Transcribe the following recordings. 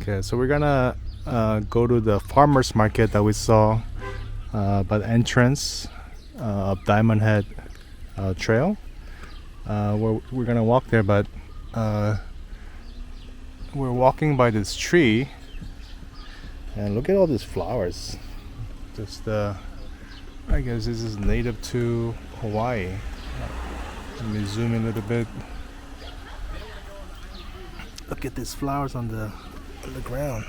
Okay, so we're gonna go to the farmers market that we saw by the entrance of Diamond Head Trail. We're gonna walk there, but we're walking by this tree, and look at all these flowers. Just I guess this is native to Hawaii. Let me zoom in a little bit. Look at these flowers on the ground.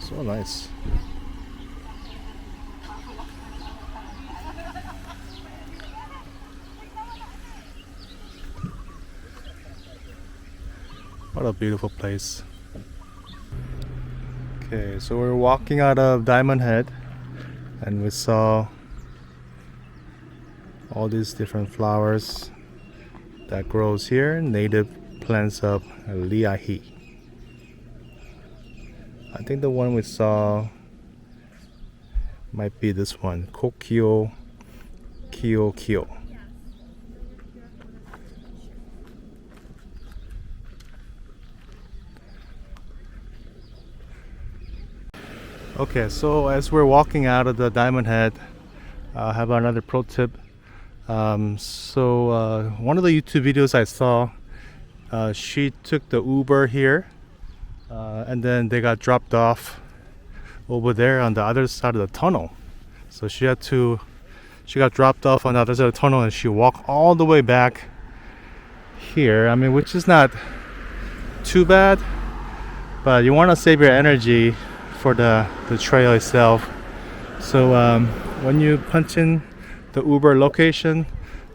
So nice. What a beautiful place. Okay, so we're walking out of Diamond Head and we saw all these different flowers that grows here, native plants of Liahi. I think the one we saw might be this one, Kokio Kyo. Okay, so as we're walking out of the Diamond Head, I have another pro tip. One of the YouTube videos I saw, she took the Uber here, and then they got dropped off over there on the other side of the tunnel. So she got dropped off on the other side of the tunnel, and she walked all the way back here. I mean, which is not too bad, but you want to save your energy for the trail itself. So when you punch in the Uber location,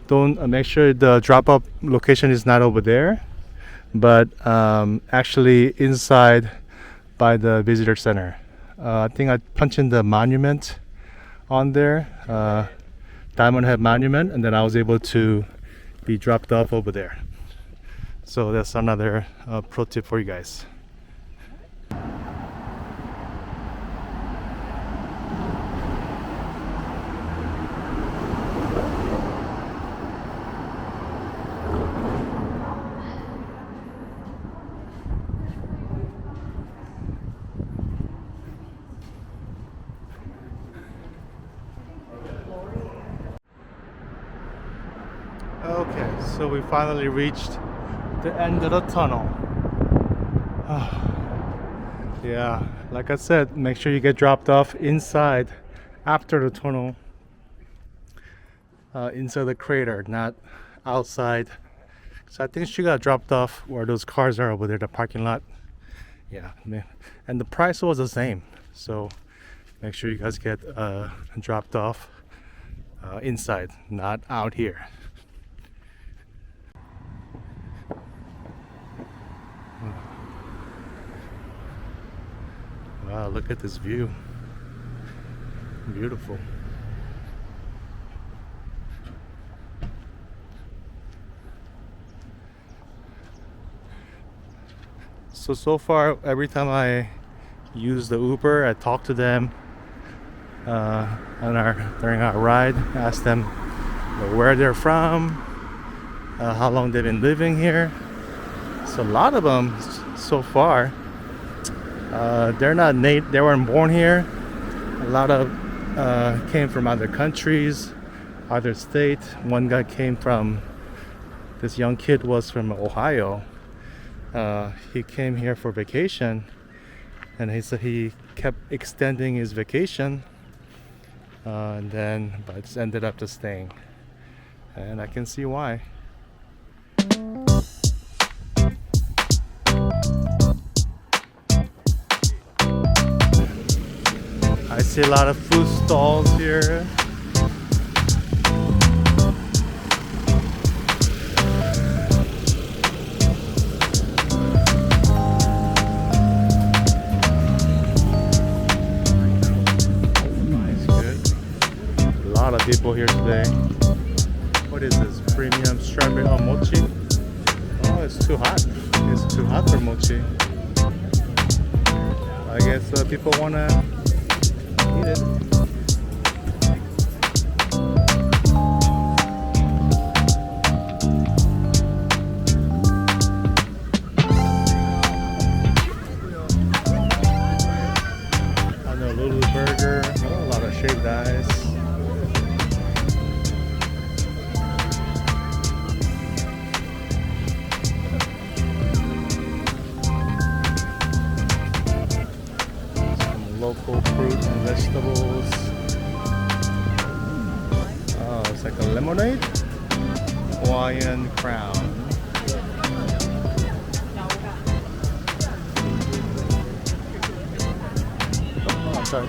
don't make sure the drop-off location is not over there, but actually inside by the visitor center. I think I punched in the monument on there, Diamond Head Monument, and then I was able to be dropped off over there. So that's another pro tip for you guys. Okay, so we finally reached the end of the tunnel. Yeah, like I said, make sure you get dropped off inside after the tunnel, inside the crater, not outside. So I think she got dropped off where those cars are over there, the parking lot. Yeah, and the price was the same. So make sure you guys get dropped off inside, not out here. Wow, look at this view. Beautiful. So far, every time I use the Uber, I talk to them during our ride, ask them where they're from, how long they've been living here. So a lot of them so far, they're not native, they weren't born here. A lot of came from other countries, other states. One guy came from, this young kid was from Ohio. He came here for vacation, and he said he kept extending his vacation, but just ended up just staying, and I can see why. I see a lot of food stalls here. Nice, good. A lot of people here today. What is this? Premium strawberry mochi? Oh, it's too hot. It's too hot for mochi. I guess people wanna eat it. Polaroid Hawaiian crown. Oh, sorry.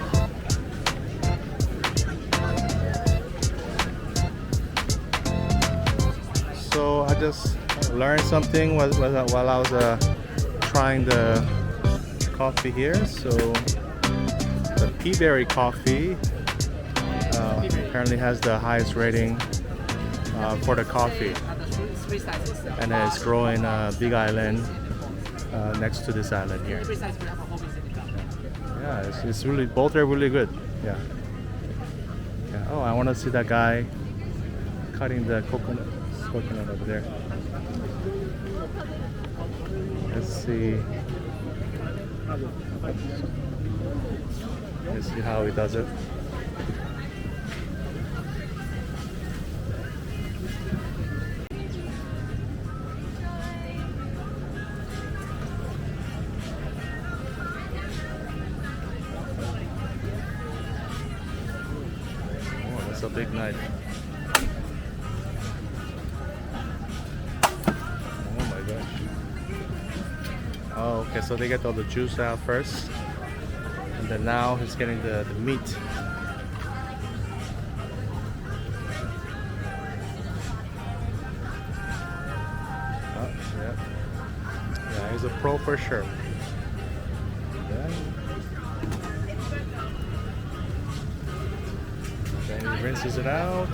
So I just learned something while I was trying the coffee here. So the peaberry coffee apparently has the highest rating for the coffee, and it's growing Big Island next to this island here. Yeah, it's really, both are really good. Yeah. Oh, I want to see that guy cutting the coconut over there. Let's see. Let's see how he does it. Oh, that's a big knife. Oh, okay, so they get all the juice out first, and then now he's getting the meat. Oh, yeah. Yeah, he's a pro for sure. Yeah. Then he rinses it out.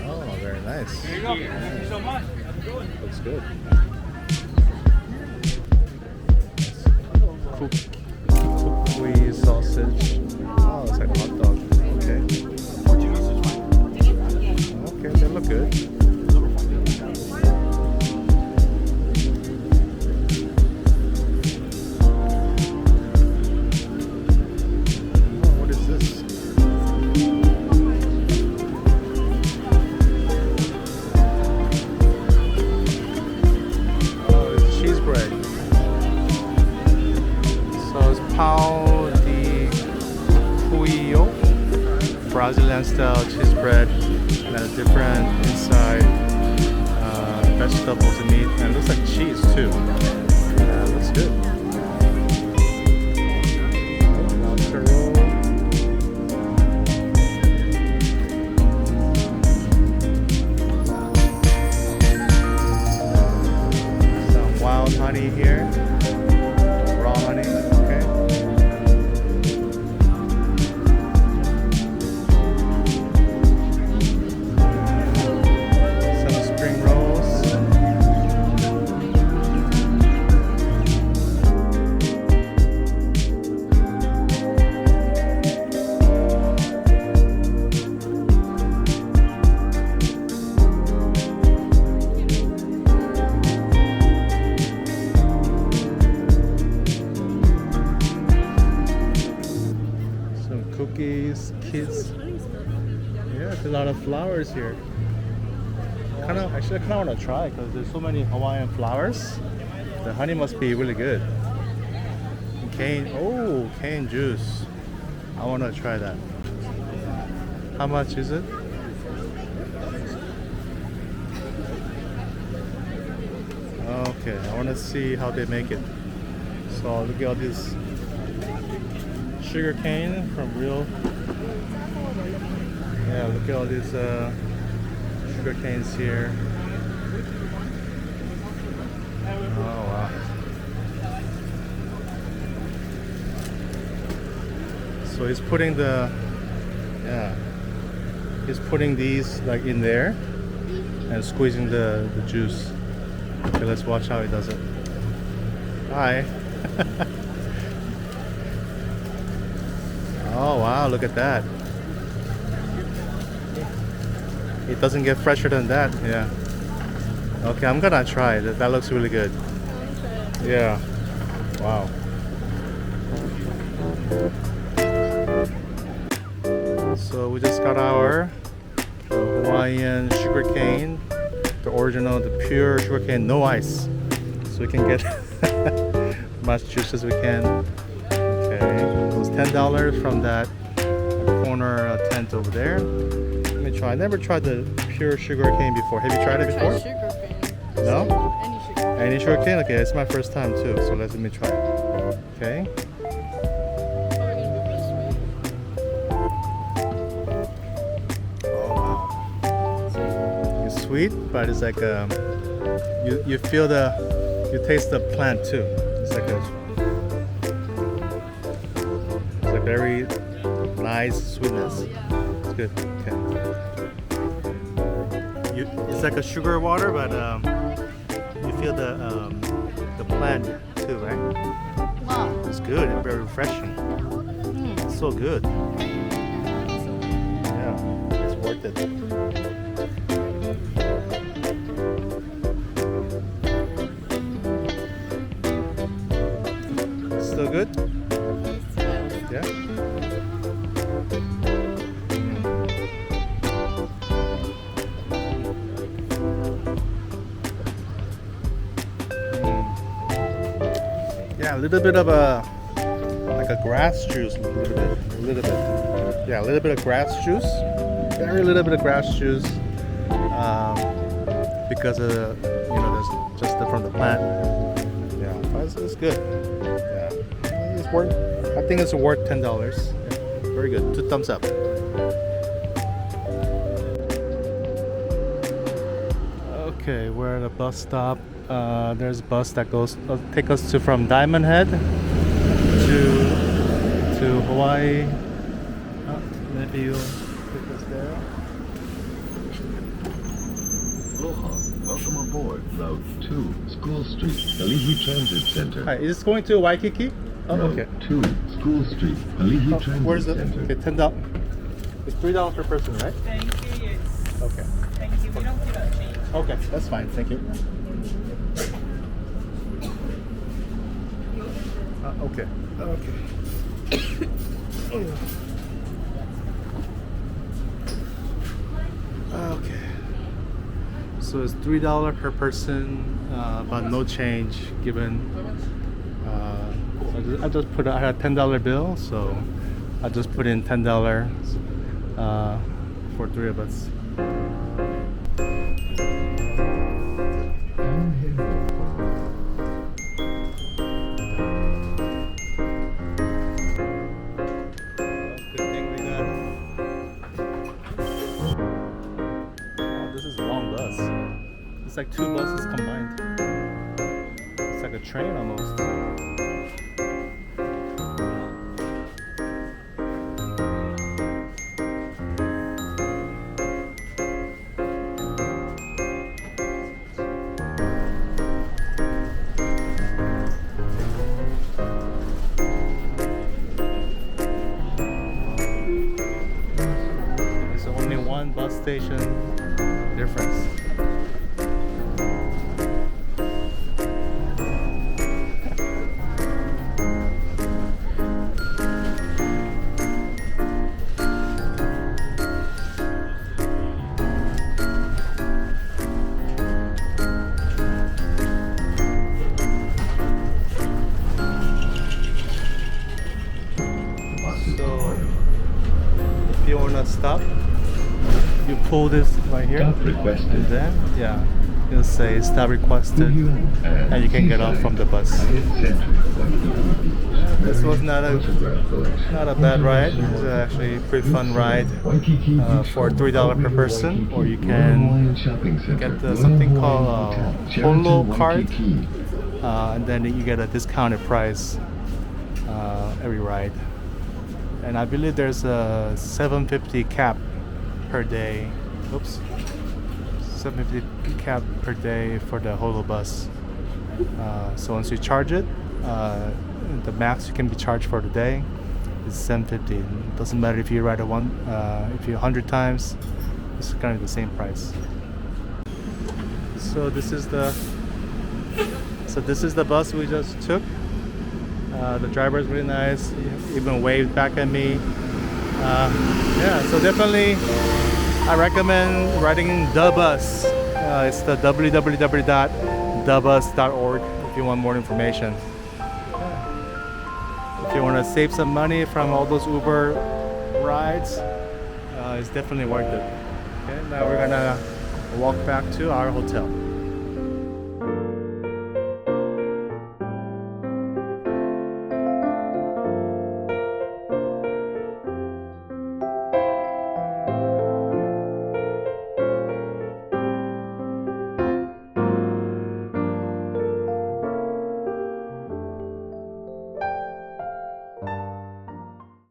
Oh, very nice. There you go. Thank you so much. Looks good. Cookie sausage. Oh, it's like a hot dog. Okay. Okay, they look good. Oh, what is this? Pão de Cuio, Brazilian style cheese bread, and has different inside vegetables and meat, and it looks like cheese too. Yeah, it looks good. Lobster roll. Some wild honey here, raw honey. Cookies, kids. Yeah, there's a lot of flowers here. Actually, I kind of want to try because there's so many Hawaiian flowers. The honey must be really good. Cane juice. I want to try that. How much is it? Okay, I want to see how they make it. So look at all this sugarcane from real. Yeah, look at all these sugar canes here. Oh wow. So he's putting he's putting these like in there and squeezing the juice. Okay, let's watch how he does it. Hi. Oh wow, look at that. It doesn't get fresher than that. Yeah. Okay, I'm gonna try it. That looks really good. Yeah. Wow. So we just got our Hawaiian sugarcane, the original, the pure sugarcane, no ice. So we can get as much juice as we can. Okay, it was $10 from that more tent over there. Let me try. I never tried the pure sugarcane before. Have you tried it before? Sugarcane. No? Any sugarcane. Any sugarcane? Okay, it's my first time too. So let me try it. Okay. Oh wow. It's sweet, but it's like you feel you taste the plant too. It's like a very nice sweetness. It's good. Okay. It's like a sugar water, but you feel the plant too, right? Wow. It's good and very refreshing. It's so good. Yeah, it's worth it. Still good? Yeah. Yeah, a little bit of like a grass juice, a little bit. Yeah, a little bit of grass juice, very little bit of grass juice, because of there's just from the plant. Yeah, but it's good. Yeah, it's worth. I think it's worth $10. Yeah, very good. 2 thumbs up. Okay, we're at a bus stop. There's a bus that goes take us from Diamond Head to Hawaii. Maybe you'll take us there. Aloha, welcome aboard Route 2, School Street, Alihi Transit Center. Hi, is this going to Waikiki? Oh, okay. Route 2, School Street, Alihi Transit Where's it? Center. Okay, $10. It's $3 per person, right? Thank you, yes. Okay. Thank you. We don't give out change. Okay, that's fine. Thank you. Okay. Okay. So it's $3 per person, but no change given. I had a $10 bill, so I just put in $10 for 3 of us. It's like 2 buses combined. It's like a train almost. It's only 1 bus station difference. If you want to stop, you pull this right here. Stop requested. And then, yeah, you'll say stop requested, and you can get off from the bus. This was not a bad ride. It was actually a pretty fun ride for $3 per person, or you can get something called a Polo card, and then you get a discounted price every ride. And I believe there's a $750 cap per day. Oops. $750 cap per day for the Holo bus. So once you charge it, the max you can be charged for the day is $750. It doesn't matter if you ride if you 100 times, it's kind of the same price. So this is the bus we just took. The driver is really nice. He even waved back at me. Yeah, so definitely I recommend riding the bus. It's the www.thebus.org if you want more information. If you want to save some money from all those Uber rides, it's definitely worth it. Okay, now we're gonna walk back to our hotel.